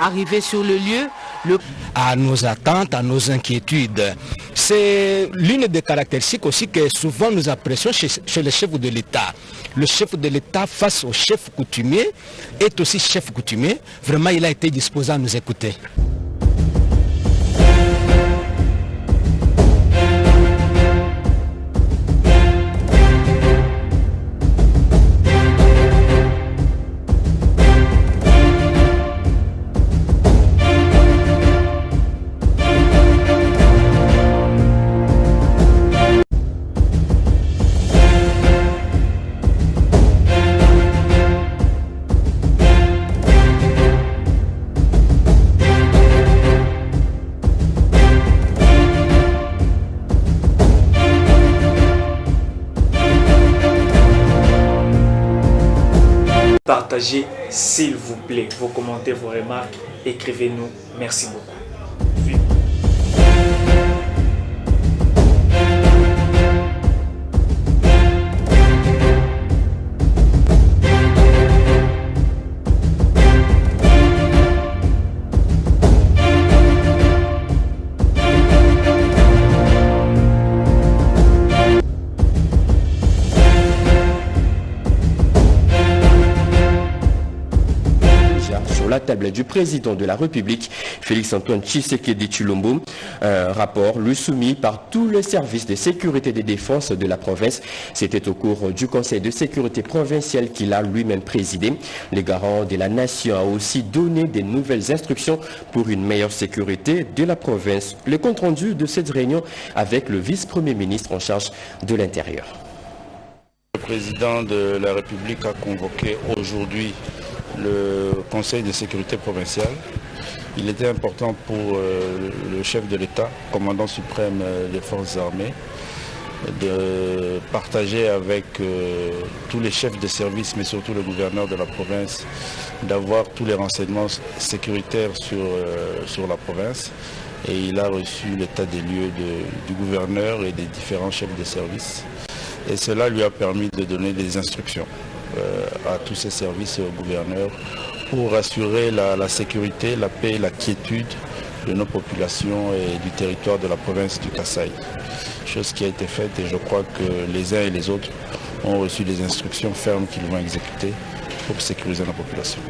Arrivé sur le lieu, à nos attentes, à nos inquiétudes. C'est l'une des caractéristiques aussi que souvent nous apprécions chez les chefs de l'État. Le chef de l'État face au chef coutumier est aussi chef coutumier. Vraiment, il a été disposé à nous écouter. Partagez s'il vous plaît vos commentaires, vos remarques, écrivez-nous. Merci beaucoup. La table du président de la République, Félix-Antoine Tshisekedi Tshilombo, un rapport lui soumis par tous les services de sécurité et de défense de la province. C'était au cours du Conseil de sécurité provincial qu'il a lui-même présidé. Le garant de la nation a aussi donné des nouvelles instructions pour une meilleure sécurité de la province. Le compte-rendu de cette réunion avec le vice-premier ministre en charge de l'Intérieur. Le président de la République a convoqué aujourd'hui le Conseil de sécurité provincial. Il était important pour le chef de l'État, commandant suprême des forces armées, de partager avec tous les chefs de service, mais surtout le gouverneur de la province, d'avoir tous les renseignements sécuritaires sur la province. Et il a reçu l'état des lieux du gouverneur et des différents chefs de service. Et cela lui a permis de donner des instructions à tous ces services et au gouverneur pour assurer la sécurité, la paix et la quiétude de nos populations et du territoire de la province du Kasaï. Chose qui a été faite et je crois que les uns et les autres ont reçu des instructions fermes qu'ils vont exécuter pour sécuriser la population.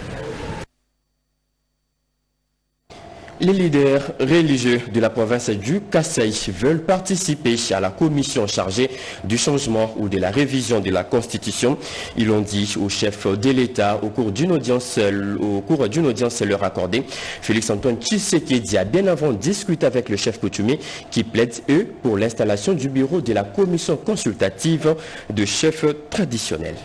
Les leaders religieux de la province du Kasaï veulent participer à la commission chargée du changement ou de la révision de la Constitution. Ils l'ont dit au chef de l'État au cours d'une audience leur accordée. Félix-Antoine Tshisekedi a bien avant discuté avec le chef coutumier qui plaide, eux, pour l'installation du bureau de la commission consultative de chefs traditionnels.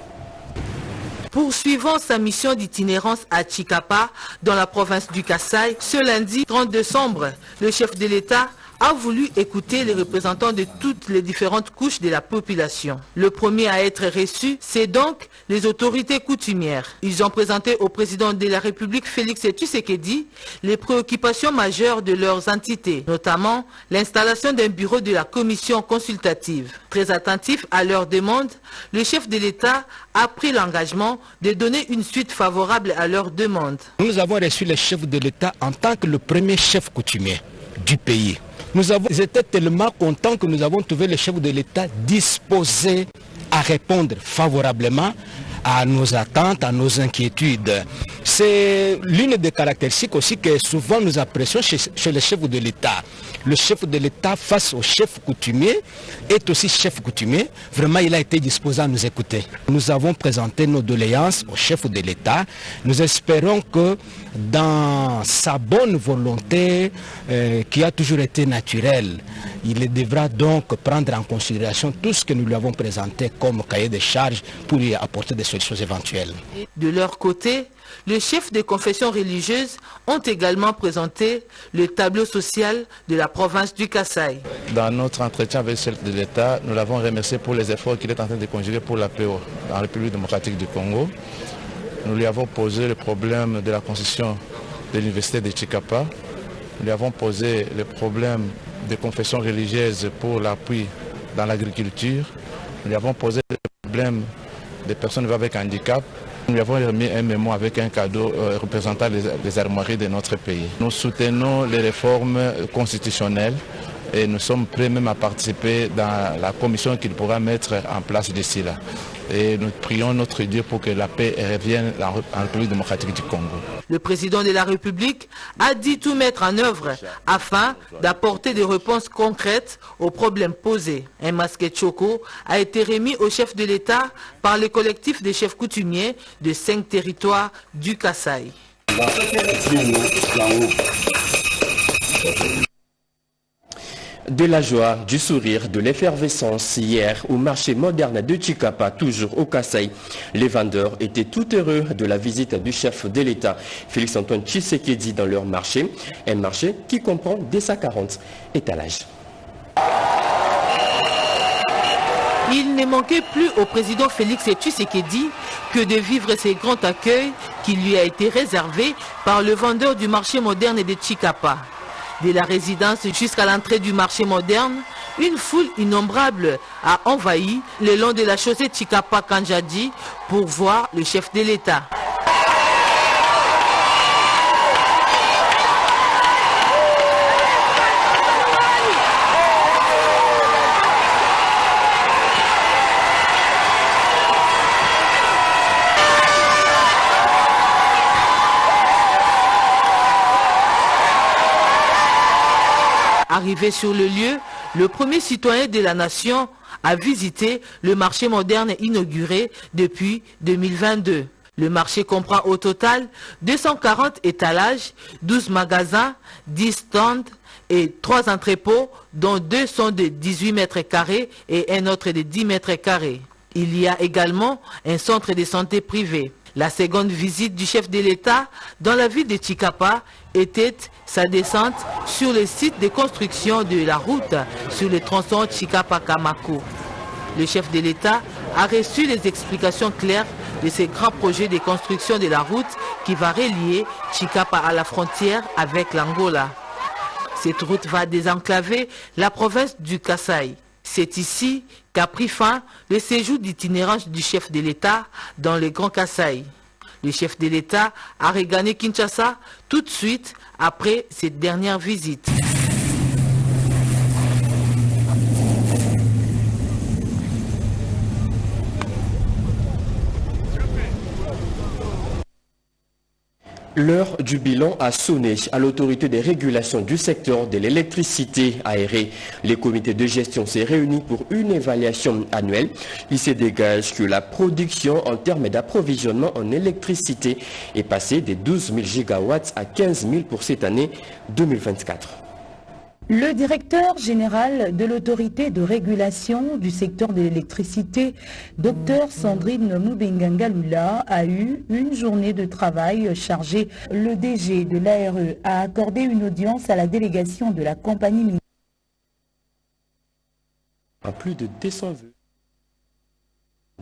Poursuivant sa mission d'itinérance à Tshikapa, dans la province du Kasaï, ce lundi 30 décembre, le chef de l'État a voulu écouter les représentants de toutes les différentes couches de la population. Le premier à être reçu, c'est donc les autorités coutumières. Ils ont présenté au président de la République, Félix Tshisekedi, les préoccupations majeures de leurs entités, notamment l'installation d'un bureau de la commission consultative. Très attentif à leurs demandes, le chef de l'État a pris l'engagement de donner une suite favorable à leurs demandes. Nous avons reçu le chef de l'État en tant que le premier chef coutumier du pays. Nous avons été tellement contents que nous avons trouvé le chef de l'État disposé à répondre favorablement à nos attentes, à nos inquiétudes. C'est l'une des caractéristiques aussi que souvent nous apprécions chez les chefs de l'État. Le chef de l'État face au chef coutumier est aussi chef coutumier. Vraiment, il a été disposé à nous écouter. Nous avons présenté nos doléances au chef de l'État. Nous espérons que dans sa bonne volonté, qui a toujours été naturelle, il devra donc prendre en considération tout ce que nous lui avons présenté comme cahier de charges pour y apporter des solutions éventuelles. De leur côté, les chefs des confessions religieuses ont également présenté le tableau social de la province du Kasaï. Dans notre entretien avec le chef de l'État, nous l'avons remercié pour les efforts qu'il est en train de conjuguer pour la paix dans la République démocratique du Congo. Nous lui avons posé le problème de la construction de l'université de Tshikapa. Nous lui avons posé le problème des confessions religieuses pour l'appui dans l'agriculture. Nous lui avons posé le problème des personnes avec handicap. Nous lui avons remis un mémo avec un cadeau représentant les armoiries de notre pays. Nous soutenons les réformes constitutionnelles et nous sommes prêts même à participer dans la commission qu'il pourra mettre en place d'ici là. Et nous prions notre Dieu pour que la paix revienne en République démocratique du Congo. Le président de la République a dit tout mettre en œuvre afin d'apporter des réponses concrètes aux problèmes posés. Un masque choco a été remis au chef de l'État par le collectif des chefs coutumiers de 5 territoires du Kasaï. De la joie, du sourire, de l'effervescence hier au marché moderne de Chikapa, toujours au Kasaï. Les vendeurs étaient tout heureux de la visite du chef de l'État, Félix Antoine Tshisekedi, dans leur marché. Un marché qui comprend 240 étalages. Il ne manquait plus au président Félix Tshisekedi que de vivre ces grands accueils qui lui a été réservé par le vendeur du marché moderne de Chikapa. De la résidence jusqu'à l'entrée du marché moderne, une foule innombrable a envahi le long de la chaussée Chikapa-Kanjadi pour voir le chef de l'État. Arrivé sur le lieu, le premier citoyen de la nation a visité le marché moderne inauguré depuis 2022. Le marché comprend au total 240 étalages, 12 magasins, 10 stands et 3 entrepôts, dont 2 sont de 18 mètres carrés et un autre de 10 mètres carrés. Il y a également un centre de santé privé. La seconde visite du chef de l'État dans la ville de Chikapa était sa descente sur le site de construction de la route sur le tronçon Chikapa-Kamako. Le chef de l'État a reçu les explications claires de ce grand projet de construction de la route qui va relier Chikapa à la frontière avec l'Angola. Cette route va désenclaver la province du Kasaï. C'est ici qu'a pris fin le séjour d'itinérance du chef de l'État dans le Grand Kasaï. Le chef de l'État a regagné Kinshasa tout de suite après cette dernière visite. L'heure du bilan a sonné à l'autorité des régulations du secteur de l'électricité aérée. Les comités de gestion s'est réunis pour une évaluation annuelle. Il se dégage que la production en termes d'approvisionnement en électricité est passée de 12 000 gigawatts à 15 000 pour cette année 2024. Le directeur général de l'autorité de régulation du secteur de l'électricité, Dr Sandrine Mubengangalula, a eu une journée de travail chargée. Le DG de l'ARE a accordé une audience à la délégation de la compagnie minière. À plus de 200 vœux.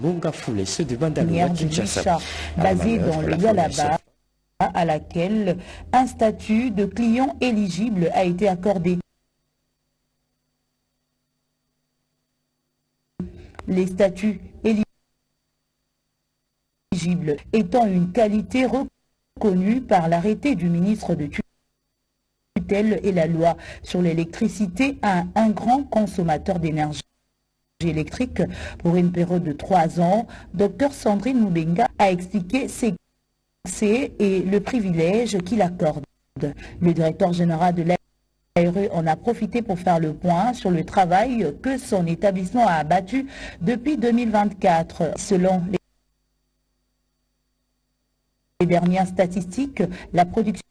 Mongafoulé se demande à Kinshasa, basée dans le Yalaba, à laquelle un statut de client éligible a été accordé. Les statuts éligibles étant une qualité reconnue par l'arrêté du ministre de tutelle et la loi sur l'électricité à un grand consommateur d'énergie électrique pour une période de 3 ans. Dr Sandrine Mubenga a expliqué ses accès et le privilège qu'il accorde. Le directeur général de l'ARE en a profité pour faire le point sur le travail que son établissement a abattu depuis 2024. Selon les dernières statistiques, la production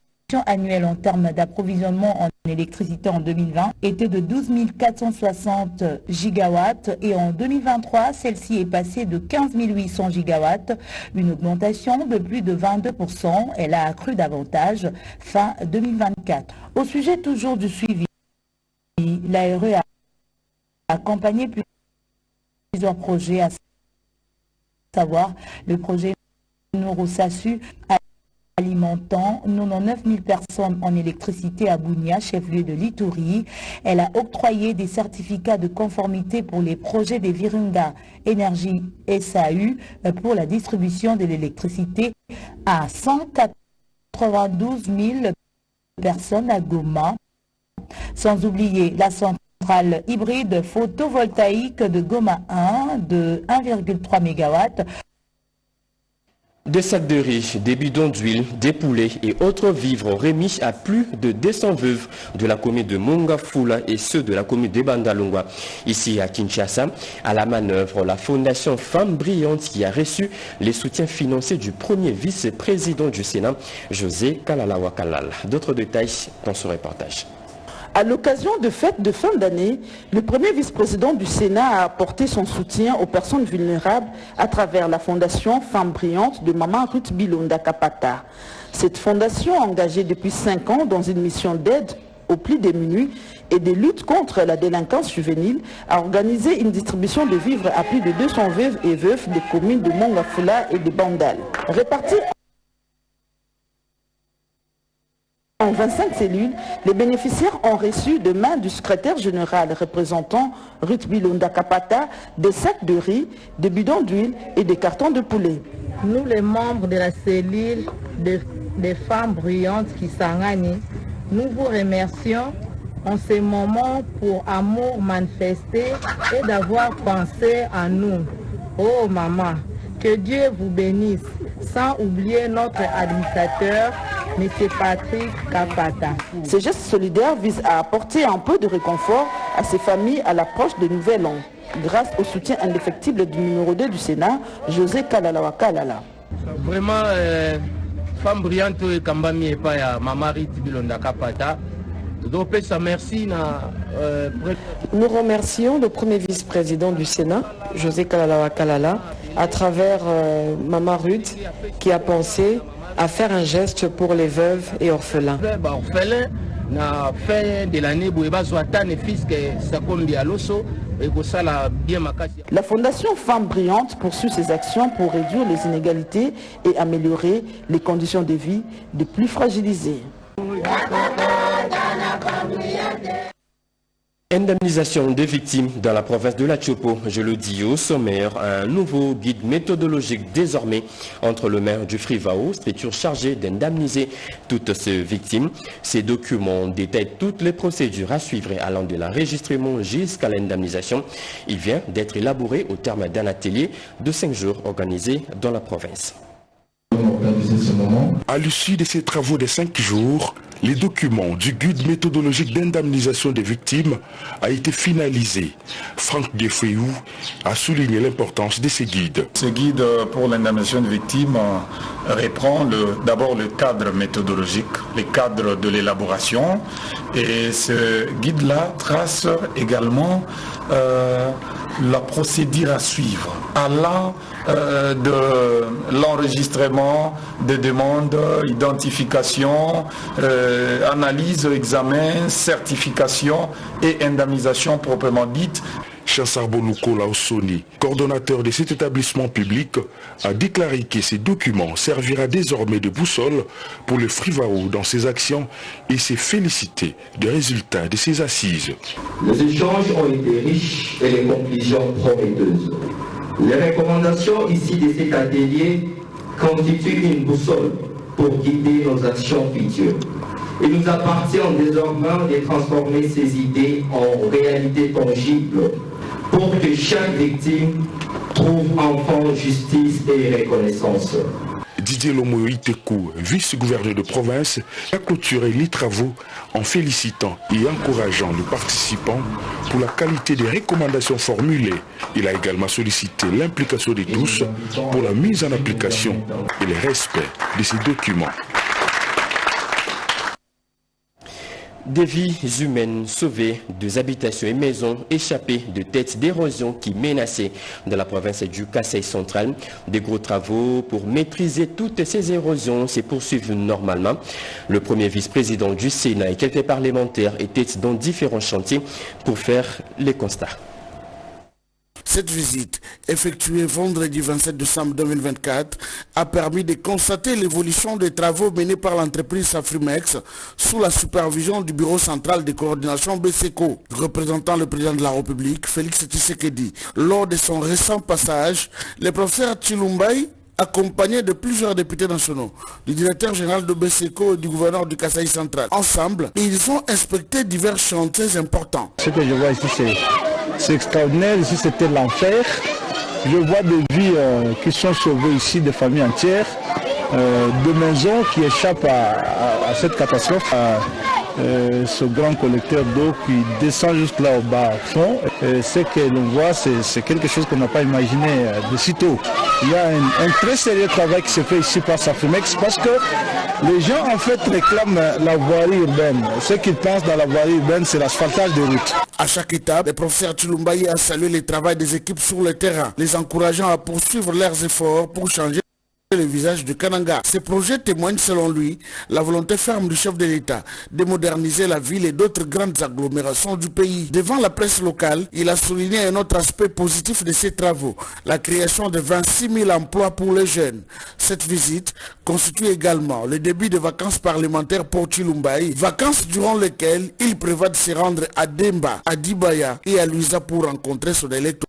annuelle en termes d'approvisionnement en électricité en 2020 était de 12 460 gigawatts et en 2023, celle-ci est passée de 15 800 gigawatts, une augmentation de plus de 22%. Elle a accru davantage fin 2024. Au sujet toujours du suivi, l'ARE a accompagné plusieurs projets, à savoir le projet Noro Sassu alimentant 99 000 personnes en électricité à Bunia, chef-lieu de l'Ituri. Elle a octroyé des certificats de conformité pour les projets des Virunga Énergie SAU pour la distribution de l'électricité à 192 000 personnes à Goma. Sans oublier la centrale hybride photovoltaïque de Goma 1 de 1,3 MW. Des sacs de riz, des bidons d'huile, des poulets et autres vivres remis à plus de 200 veuves de la commune de Mongafula et ceux de la commune de Bandalungwa. Ici à Kinshasa, à la manœuvre, la fondation Femmes Brillantes qui a reçu les soutiens financiers du premier vice-président du Sénat, José Kalalawa Kalala. D'autres détails dans ce reportage. À l'occasion de fêtes de fin d'année, le premier vice-président du Sénat a apporté son soutien aux personnes vulnérables à travers la fondation Femmes Brillantes de Maman Ruth Bilonda Kapata. Cette fondation, engagée depuis 5 ans dans une mission d'aide aux plus démunis et de lutte contre la délinquance juvénile, a organisé une distribution de vivres à plus de 200 veuves et veufs des communes de Mongafula et de Bandal. Répartis en 25 cellules, les bénéficiaires ont reçu de main du secrétaire général représentant Ruth Bilonda Kapata des sacs de riz, des bidons d'huile et des cartons de poulet. Nous, les membres de la cellule des femmes brillantes qui s'engagent, nous vous remercions en ce moment pour amour manifesté et d'avoir pensé à nous. Oh maman, que Dieu vous bénisse, sans oublier notre administrateur, M. Patrick Kapata. Ces gestes solidaires visent à apporter un peu de réconfort à ces familles à l'approche de Nouvel An, grâce au soutien indéfectible du numéro 2 du Sénat, José Kalalawa Kalala. Vraiment, femme brillante et Kambami et pas Maman Ruth Bilonda Kapata. Donc, merci. Nous remercions le premier vice-président du Sénat, José Kalalawa Kalala, à travers Maman Ruth, qui a pensé à faire un geste pour les veuves et orphelins. La Fondation Femmes Brillantes poursuit ses actions pour réduire les inégalités et améliorer les conditions de vie des plus fragilisés. Indemnisation des victimes dans la province de la Tchopo. Je le dis au sommaire, un nouveau guide méthodologique désormais entre le maire du Frivao, structure chargée d'indemniser toutes ces victimes. Ces documents détaillent toutes les procédures à suivre allant de l'enregistrement jusqu'à l'indemnisation. Il vient d'être élaboré au terme d'un atelier de 5 jours organisé dans la province. À l'issue de ces travaux de 5 jours, les documents du guide méthodologique d'indemnisation des victimes a été finalisé. Franck Defeyou a souligné l'importance de ces guides. Ce guide pour l'indemnisation des victimes reprend d'abord le cadre méthodologique, le cadre de l'élaboration. Et ce guide-là trace également la procédure à suivre, allant de l'enregistrement des demandes, identification, analyse, examen, certification et indemnisation proprement dite. Chansarbonouko Laosoni, coordonnateur de cet établissement public, a déclaré que ces documents servira désormais de boussole pour le Frivao dans ses actions et s'est félicité des résultats de ses assises. Les échanges ont été riches et les conclusions prometteuses. Les recommandations ici de cet atelier constituent une boussole pour guider nos actions futures. Il nous appartient désormais de transformer ces idées en réalité tangible pour que chaque victime trouve enfin justice et reconnaissance. Didier Lomoyo-Itekou, vice-gouverneur de province, a clôturé les travaux en félicitant et encourageant les participants pour la qualité des recommandations formulées. Il a également sollicité l'implication de tous pour la mise en application et le respect de ces documents. Des vies humaines sauvées, des habitations et maisons échappées de têtes d'érosion qui menaçaient dans la province du Kasaï central. Des gros travaux pour maîtriser toutes ces érosions se poursuivent normalement. Le premier vice-président du Sénat et quelques parlementaires étaient dans différents chantiers pour faire les constats. Cette visite, effectuée vendredi 27 décembre 2024, a permis de constater l'évolution des travaux menés par l'entreprise Safrimex sous la supervision du Bureau central de coordination BSECO. Représentant le président de la République, Félix Tshisekedi, lors de son récent passage, le professeur Tshilombaye, accompagné de plusieurs députés nationaux, du directeur général de BSECO et du gouverneur du Kasaï central. Ensemble, ils ont inspecté divers chantiers importants. Ce que je vois ici, c'est extraordinaire. Ici, c'était l'enfer. Je vois des vies qui sont sauvées ici, des familles entières, de maisons qui échappent à cette catastrophe. Ce grand collecteur d'eau qui descend juste là au bas au fond. Ce que l'on voit, c'est quelque chose qu'on n'a pas imaginé de sitôt. Il y a un très sérieux travail qui se fait ici par Safrimex parce que les gens en fait réclament la voirie urbaine. Ce qu'ils pensent dans la voirie urbaine, c'est l'asphaltage des routes. À chaque étape, le professeur Tshilombaye a salué le travail des équipes sur le terrain, les encourageant à poursuivre leurs efforts pour changer le visage de Kananga. Ces projets témoignent selon lui la volonté ferme du chef de l'État de moderniser la ville et d'autres grandes agglomérations du pays. Devant la presse locale, il a souligné un autre aspect positif de ces travaux, la création de 26 000 emplois pour les jeunes. Cette visite constitue également le début de vacances parlementaires pour Tshilombaye, vacances durant lesquelles il prévoit de se rendre à Demba, à Dibaya et à Luisa pour rencontrer son électorat.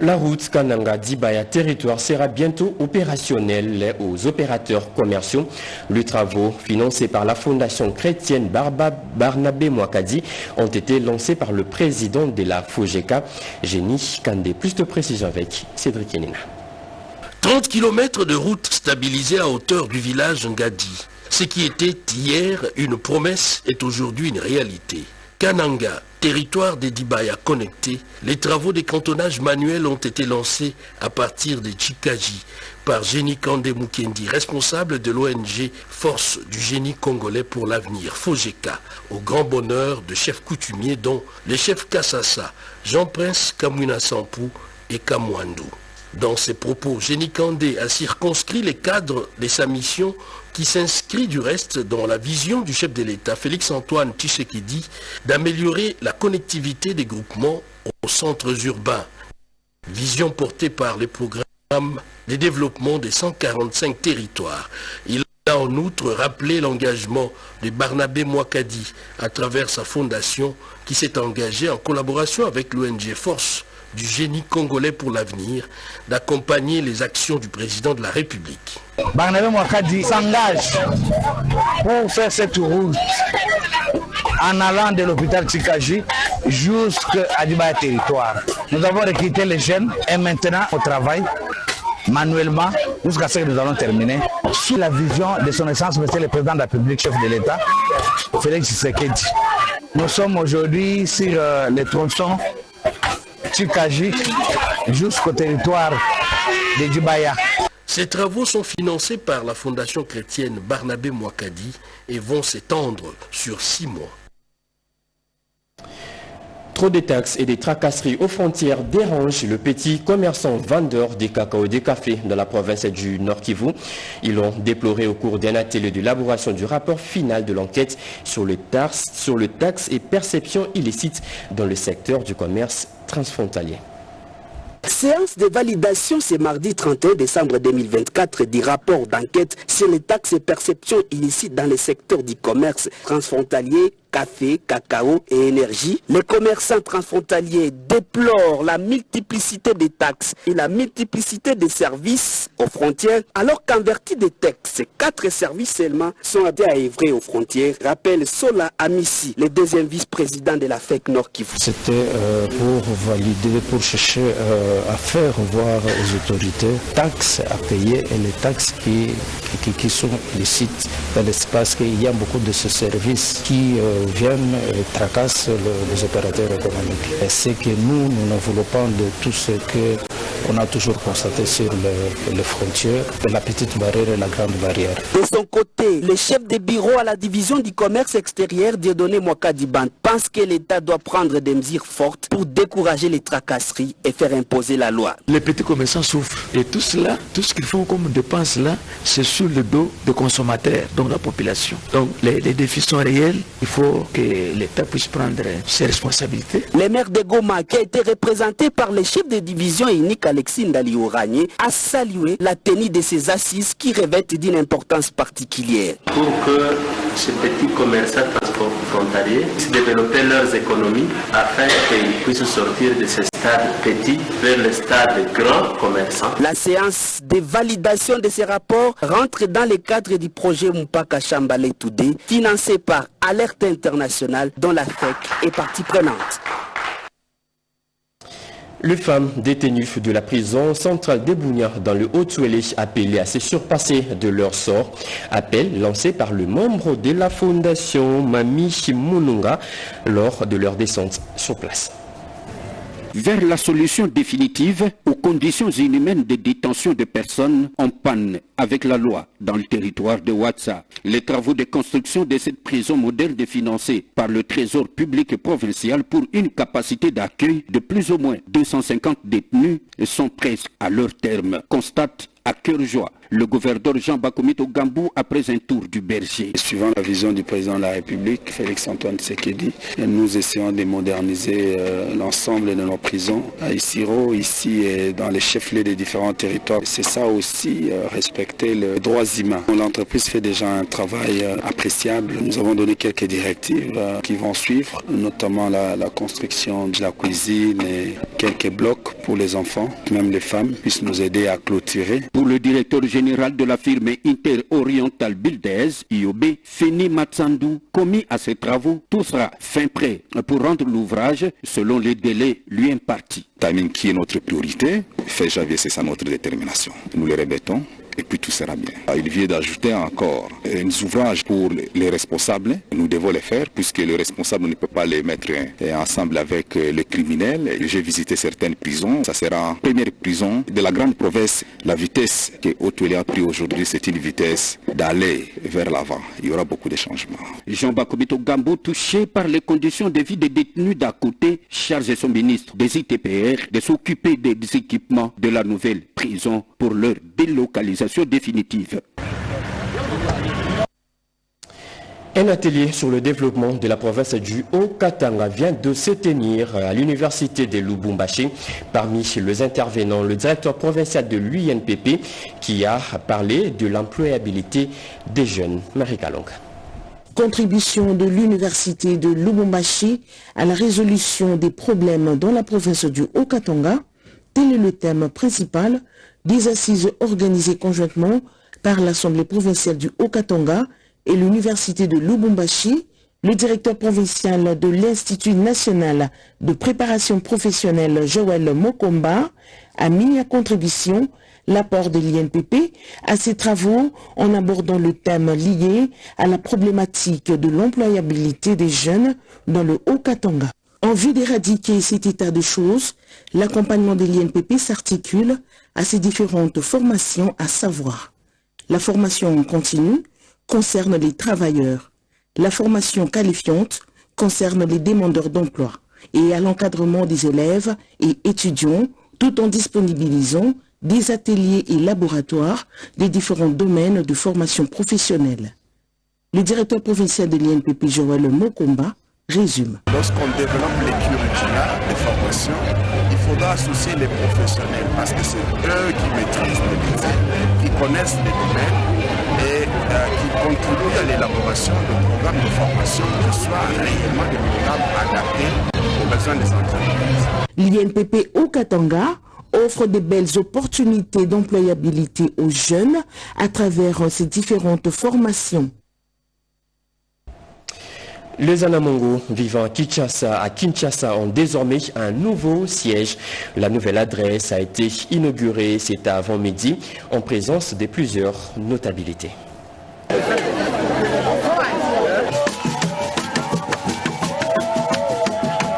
La route Kananga-Dibaya territoire sera bientôt opérationnelle aux opérateurs commerciaux. Les travaux financés par la fondation chrétienne Barnabé Mwakadi ont été lancés par le président de la FOGECA, Génie Kandé. Plus de précision avec Cédric Yenina. 30 km de route stabilisée à hauteur du village Ngadi. Ce qui était hier une promesse est aujourd'hui une réalité. Kananga, territoire des Dibaya connectés, les travaux de cantonnage manuel ont été lancés à partir de Chikaji par Génie Kandé Mukendi, responsable de l'ONG Force du génie congolais pour l'avenir, FOGECA, au grand bonheur de chefs coutumiers dont les chefs Kassassa, Jean-Prince Kamwina Sampou et Kamwandou. Dans ses propos, Génie Kandé a circonscrit les cadres de sa mission qui s'inscrit du reste dans la vision du chef de l'État, Félix-Antoine Tshisekedi, d'améliorer la connectivité des groupements aux centres urbains. Vision portée par les programmes de développement des 145 territoires. Il a en outre rappelé l'engagement de Barnabé Mwakadi à travers sa fondation qui s'est engagée en collaboration avec l'ONG Force du génie congolais pour l'avenir, d'accompagner les actions du président de la République. Barnabé Mwakadi s'engage pour faire cette route en allant de l'hôpital Tsikaji jusqu'à Dibaya territoire. Nous avons recruté les jeunes et maintenant au travail manuellement jusqu'à ce que nous allons terminer sous la vision de son excellence monsieur le président de la République, chef de l'État, Félix Tshisekedi. Nous sommes aujourd'hui sur les tronçons Tsikaji jusqu'au territoire de Dibaya. Ces travaux sont financés par la fondation chrétienne Barnabé Mwakadi et vont s'étendre sur 6 mois. Trop de taxes et des tracasseries aux frontières dérangent le petit commerçant vendeur des cacao et des cafés dans la province du Nord Kivu. Ils l'ont déploré au cours d'un atelier d'élaboration du rapport final de l'enquête sur le taxes et perceptions illicites dans le secteur du commerce transfrontalier. Séance de validation ce mardi 31 décembre 2024 du rapport d'enquête sur les taxes et perceptions illicites dans le secteur du commerce transfrontalier, café, cacao et énergie. Les commerçants transfrontaliers déplorent la multiplicité des taxes et la multiplicité des services aux frontières, alors qu'en vertu des textes, 4 services seulement sont appelés à œuvrer aux frontières, rappelle Sola Amissi, le deuxième vice-président de la FEC Nord Kivu. C'était pour valider, pour chercher à faire voir aux autorités taxes à payer et les taxes qui sont illicites dans l'espace, qu'il y a beaucoup de ce service qui viennent et tracassent les opérateurs économiques. Et c'est que nous ne voulons pas de tout ce que qu'on a toujours constaté sur les frontières, la petite barrière et la grande barrière. De son côté, le chef de bureau à la division du commerce extérieur, Dieudonné Mwakadiban, pense que l'État doit prendre des mesures fortes pour décourager les tracasseries et faire imposer la loi. Les petits commerçants souffrent et tout cela, tout ce qu'ils font comme dépenses là, c'est sur le dos des consommateurs, donc la population. Donc les défis sont réels, il faut que l'État puisse prendre ses responsabilités. Le maire de Goma, qui a été représenté par le chef de division unique Alexis Ndali-Oragné, a salué la tenue de ces assises qui revêtent d'une importance particulière. Pour que ces petits commerçants frontaliers développent leurs économies afin qu'ils puissent sortir de ces stades petits vers les stades grands commerçants. La séance de validation de ces rapports rentre dans le cadre du projet Moupaka Chambale Toudé, financé par Alerte Internationale, dont la FEC est partie prenante. Les femmes détenues de la prison centrale de Bunia dans le Haut-Touélé appelées à se surpasser de leur sort. Appel lancé par le membre de la fondation Mami Mununga lors de leur descente sur place. Vers la solution définitive aux conditions inhumaines de détention de personnes en panne avec la loi dans le territoire de Ouatsa. Les travaux de construction de cette prison modèle financés par le Trésor public provincial pour une capacité d'accueil de plus ou moins 250 détenus sont presque à leur terme, constate à cœur joie le gouverneur Jean Bakomito Gambou après un tour du berger. Suivant la vision du président de la République, Félix Antoine Tshisekedi, nous essayons de moderniser l'ensemble de nos prisons à Isiro, ici et dans les chefs-lieux des différents territoires. C'est ça aussi, respecter les droits humains. L'entreprise fait déjà un travail appréciable. Nous avons donné quelques directives qui vont suivre, notamment la construction de la cuisine et quelques blocs pour les enfants, même les femmes puissent nous aider à clôturer. Pour le directeur général de la firme Inter-Oriental Builders, IOB, Feni Matsandou, commis à ces travaux, tout sera fin prêt pour rendre l'ouvrage selon les délais lui impartis. Timing qui est notre priorité, fait javier, c'est ça notre détermination. Nous le répétons. Et puis tout sera bien. Il vient d'ajouter encore des ouvrages pour les responsables. Nous devons les faire puisque le responsable ne peut pas les mettre ensemble avec les criminels. J'ai visité certaines prisons. Ça sera en première prison de la grande province. La vitesse que Haut-Touélé a pris aujourd'hui, c'est une vitesse d'aller vers l'avant. Il y aura beaucoup de changements. Jean Bakomito Gambou, touché par les conditions de vie des détenus d'à côté, charge son ministre des ITPR de s'occuper des équipements de la nouvelle prison pour leur délocalisation définitive. Un atelier sur le développement de la province du Haut-Katanga vient de se tenir à l'université de Lubumbashi. Parmi les intervenants, le directeur provincial de l'UNPP qui a parlé de l'employabilité des jeunes. Marie Kalonga. Contribution de l'université de Lubumbashi à la résolution des problèmes dans la province du Haut-Katanga, tel est le thème principal des assises organisées conjointement par l'Assemblée provinciale du Haut-Katanga et l'Université de Lubumbashi. Le directeur provincial de l'Institut national de préparation professionnelle, Joël Mokomba, a mis à contribution l'apport de l'INPP à ces travaux en abordant le thème lié à la problématique de l'employabilité des jeunes dans le Haut-Katanga. En vue d'éradiquer cet état de choses, l'accompagnement de l'INPP s'articule à ces différentes formations, à savoir la formation continue concerne les travailleurs, la formation qualifiante concerne les demandeurs d'emploi et à l'encadrement des élèves et étudiants tout en disponibilisant des ateliers et laboratoires des différents domaines de formation professionnelle. Le directeur provincial de l'INPP, Joël Mokomba, résume. Lorsqu'on développe les curricula de formation, il faudra associer les professionnels parce que c'est eux qui maîtrisent les métiers, qui connaissent les domaines et qui contribuent à l'élaboration de programmes de formation qui soient réellement des programmes adaptés aux besoins des entreprises. L'INPP au Katanga offre de belles opportunités d'employabilité aux jeunes à travers ces différentes formations. Les Anamongo vivant à Kinshasa ont désormais un nouveau siège. La nouvelle adresse a été inaugurée cet avant-midi en présence de plusieurs notabilités.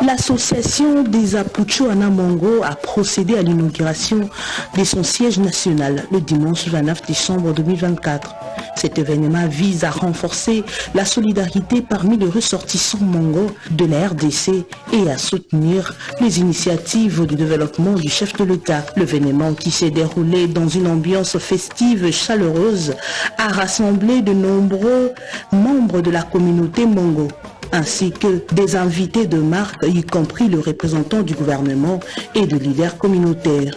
La L'association des Apucho Anamongo a procédé à l'inauguration de son siège national le dimanche 29 décembre 2024. Cet événement vise à renforcer la solidarité parmi les ressortissants mongo de la RDC et à soutenir les initiatives de développement du chef de l'État. L'événement, qui s'est déroulé dans une ambiance festive et chaleureuse, a rassemblé de nombreux membres de la communauté mongo, ainsi que des invités de marque, y compris le représentant du gouvernement et de leaders communautaires.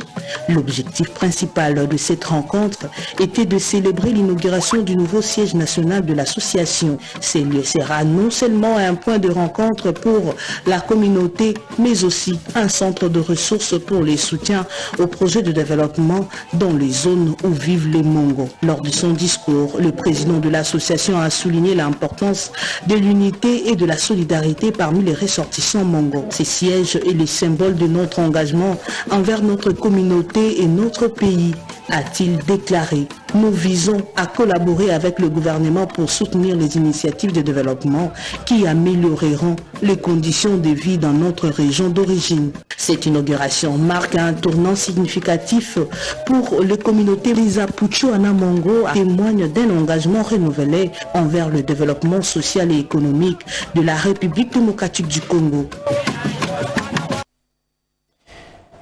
L'objectif principal de cette rencontre était de célébrer l'inauguration du nouveau siège national de l'association. Ce lieu sera non seulement un point de rencontre pour la communauté, mais aussi un centre de ressources pour les soutiens aux projets de développement dans les zones où vivent les Mongos. Lors de son discours, le président de l'association a souligné l'importance de l'unité et de la solidarité parmi les ressortissants mongos. Ces sièges est le symbole de notre engagement envers notre communauté et notre pays, a-t-il déclaré. Nous visons à collaborer avec le gouvernement pour soutenir les initiatives de développement qui amélioreront les conditions de vie dans notre région d'origine. Cette inauguration marque un tournant significatif pour les communautés. Les Apucho Anamongo témoignent d'un engagement renouvelé envers le développement social et économique de la République démocratique du Congo.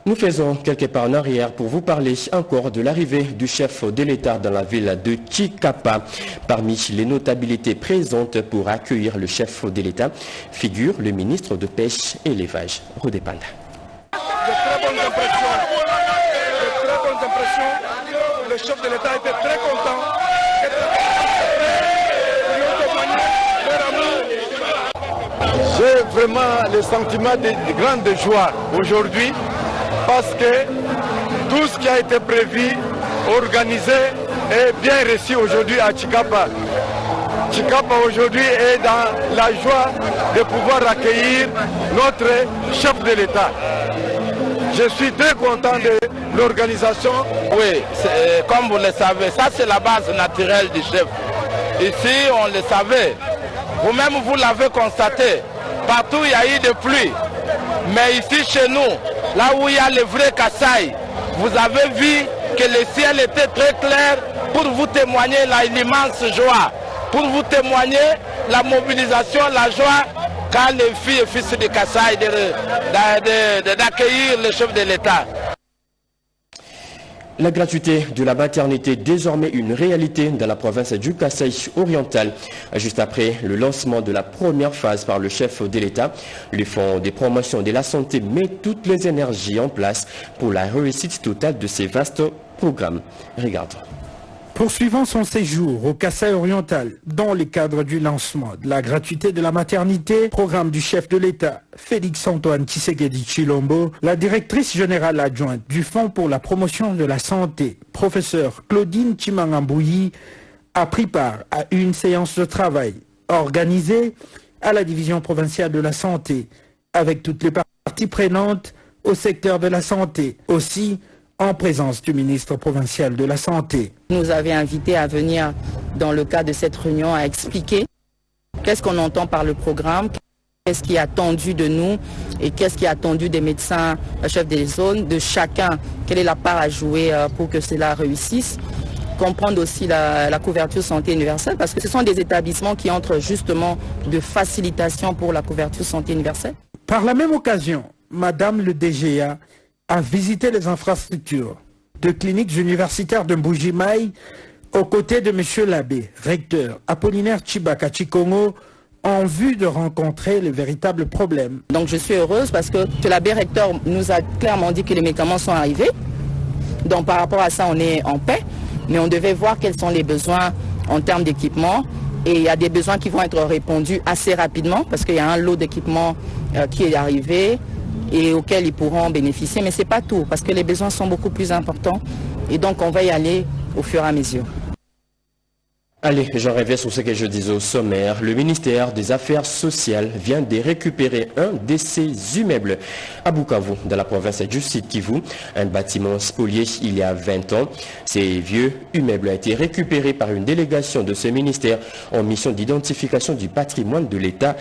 Nous faisons quelques pas en arrière pour vous parler encore de l'arrivée du chef de l'État dans la ville de Chikapa. Parmi les notabilités présentes pour accueillir le chef de l'État figure le ministre de Pêche et Élevage, Rodé Panda. De très bonnes impressions. Le chef de l'État était très content. J'ai vraiment le sentiment de grande joie aujourd'hui, parce que tout ce qui a été prévu, organisé, est bien reçu aujourd'hui à Chikapa. Chikapa aujourd'hui est dans la joie de pouvoir accueillir notre chef de l'État. Je suis très content de l'organisation. Oui, comme vous le savez, ça c'est la base naturelle du chef. Ici, on le savait. Vous-même, vous l'avez constaté. Partout, il y a eu des pluies. Mais ici, chez nous, là où il y a le vrai Kasaï, vous avez vu que le ciel était très clair pour vous témoigner l'immense joie, pour vous témoigner la mobilisation, la joie qu'a les filles et fils de Kasaï d'accueillir le chef de l'État. La gratuité de la maternité est désormais une réalité dans la province du Kasaï oriental. Juste après le lancement de la première phase par le chef de l'État, le Fonds de promotion de la santé met toutes les énergies en place pour la réussite totale de ces vastes programmes. Regardons. Poursuivant son séjour au Kasaï oriental, dans le cadre du lancement de la gratuité de la maternité, programme du chef de l'État, Félix-Antoine Tshisekedi Tshilombo, la directrice générale adjointe du Fonds pour la promotion de la santé, professeure Claudine Chimangambouyi, a pris part à une séance de travail organisée à la division provinciale de la santé, avec toutes les parties prenantes au secteur de la santé, aussi en présence du ministre provincial de la Santé. Nous avait invités à venir dans le cadre de cette réunion à expliquer qu'est-ce qu'on entend par le programme, qu'est-ce qui est attendu de nous et qu'est-ce qui est attendu des médecins, chefs des zones, de chacun, quelle est la part à jouer pour que cela réussisse. Comprendre aussi la couverture santé universelle, parce que ce sont des établissements qui entrent justement de facilitation pour la couverture santé universelle. Par la même occasion, Madame le DGA a visité les infrastructures de cliniques universitaires de Mbujimaï aux côtés de M. l'abbé, recteur Apollinaire Chibaka Chikongo, en vue de rencontrer les véritables problèmes. Donc je suis heureuse parce que l'abbé recteur nous a clairement dit que les médicaments sont arrivés. Donc par rapport à ça, on est en paix, mais on devait voir quels sont les besoins en termes d'équipement. Et il y a des besoins qui vont être répondus assez rapidement parce qu'il y a un lot d'équipements qui est arrivé et auxquels ils pourront bénéficier. Mais ce n'est pas tout, parce que les besoins sont beaucoup plus importants. Et donc, on va y aller au fur et à mesure. Allez, j'en reviens sur ce que je disais au sommaire. Le ministère des Affaires sociales vient de récupérer un de ses immeubles à Bukavu, dans la province du Sud Kivu, un bâtiment spolié il y a 20 ans. Ces vieux immeubles ont été récupérés par une délégation de ce ministère en mission d'identification du patrimoine de l'État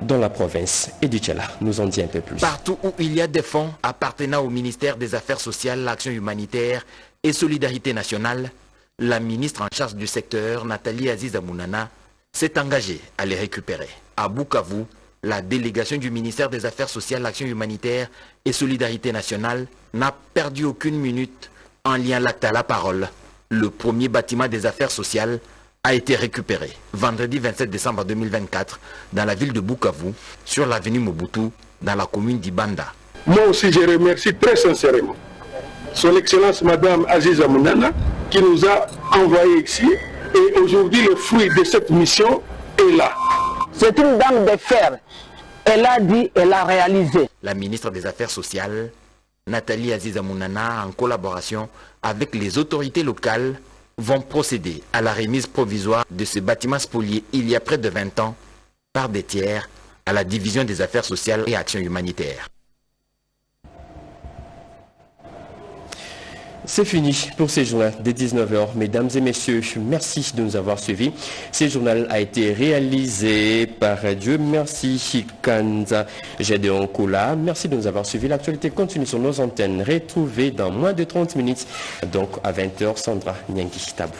dans la province. Edith Chala nous en dit un peu plus. Partout où il y a des fonds appartenant au ministère des Affaires sociales, l'Action humanitaire et Solidarité nationale, la ministre en charge du secteur, Nathalie Aziza Mounana, s'est engagée à les récupérer. À Bukavu, la délégation du ministère des Affaires sociales, l'Action humanitaire et Solidarité nationale n'a perdu aucune minute en liant l'acte à la parole. Le premier bâtiment des affaires sociales a été récupéré vendredi 27 décembre 2024 dans la ville de Bukavu, sur l'avenue Mobutu, dans la commune d'Ibanda. Moi aussi, je remercie très sincèrement Son Excellence Madame Aziza Mounana qui nous a envoyés ici. Et aujourd'hui, le fruit de cette mission est là. C'est une dame de fer. Elle a dit, elle a réalisé. La ministre des Affaires sociales, Nathalie Aziza Mounana, en collaboration avec les autorités locales, vont procéder à la remise provisoire de ce bâtiment spolié il y a près de 20 ans par des tiers à la division des affaires sociales et actions humanitaires. C'est fini pour ce journal de 19h. Mesdames et messieurs, merci de nous avoir suivis. Ce journal a été réalisé par Dieu. Merci Kanza Gédéon Koula. Merci de nous avoir suivis. L'actualité continue sur nos antennes. Retrouvez dans moins de 30 minutes, donc à 20h, Sandra Nyangi Tabou.